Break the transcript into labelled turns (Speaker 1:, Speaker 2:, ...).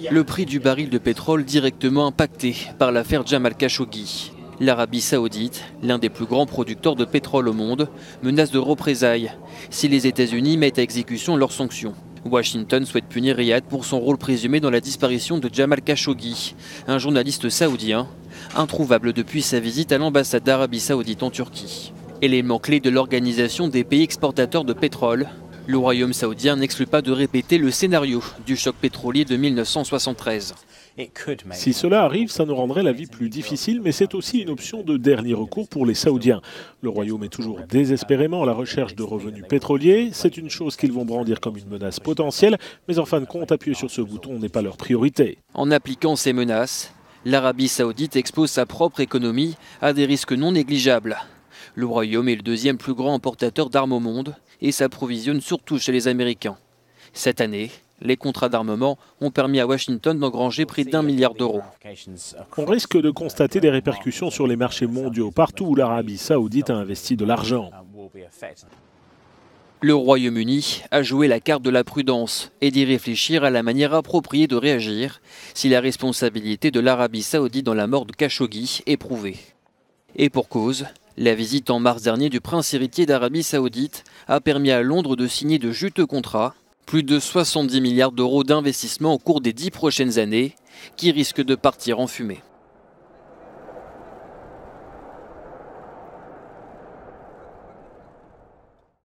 Speaker 1: Le prix du baril de pétrole directement impacté par l'affaire Jamal Khashoggi. L'Arabie Saoudite, l'un des plus grands producteurs de pétrole au monde, menace de représailles si les États-Unis mettent à exécution leurs sanctions. Washington souhaite punir Riyad pour son rôle présumé dans la disparition de Jamal Khashoggi, un journaliste saoudien, introuvable depuis sa visite à l'ambassade d'Arabie Saoudite en Turquie. Élément clé de l'organisation des pays exportateurs de pétrole, le royaume saoudien n'exclut pas de répéter le scénario du choc pétrolier de 1973.
Speaker 2: Si cela arrive, ça nous rendrait la vie plus difficile, mais c'est aussi une option de dernier recours pour les Saoudiens. Le royaume est toujours désespérément à la recherche de revenus pétroliers. C'est une chose qu'ils vont brandir comme une menace potentielle, mais en fin de compte, appuyer sur ce bouton n'est pas leur priorité.
Speaker 1: En appliquant ces menaces, l'Arabie Saoudite expose sa propre économie à des risques non négligeables. Le royaume est le deuxième plus grand importateur d'armes au monde et s'approvisionne surtout chez les Américains. Cette année, les contrats d'armement ont permis à Washington d'engranger près d'1 milliard d'euros.
Speaker 2: On risque de constater des répercussions sur les marchés mondiaux, partout où l'Arabie Saoudite a investi de l'argent.
Speaker 1: Le Royaume-Uni a joué la carte de la prudence et d'y réfléchir à la manière appropriée de réagir si la responsabilité de l'Arabie Saoudite dans la mort de Khashoggi est prouvée. Et pour cause, la visite en mars dernier du prince héritier d'Arabie Saoudite a permis à Londres de signer de juteux contrats, plus de 70 milliards d'euros d'investissement au cours des 10 prochaines années, qui risquent de partir en fumée.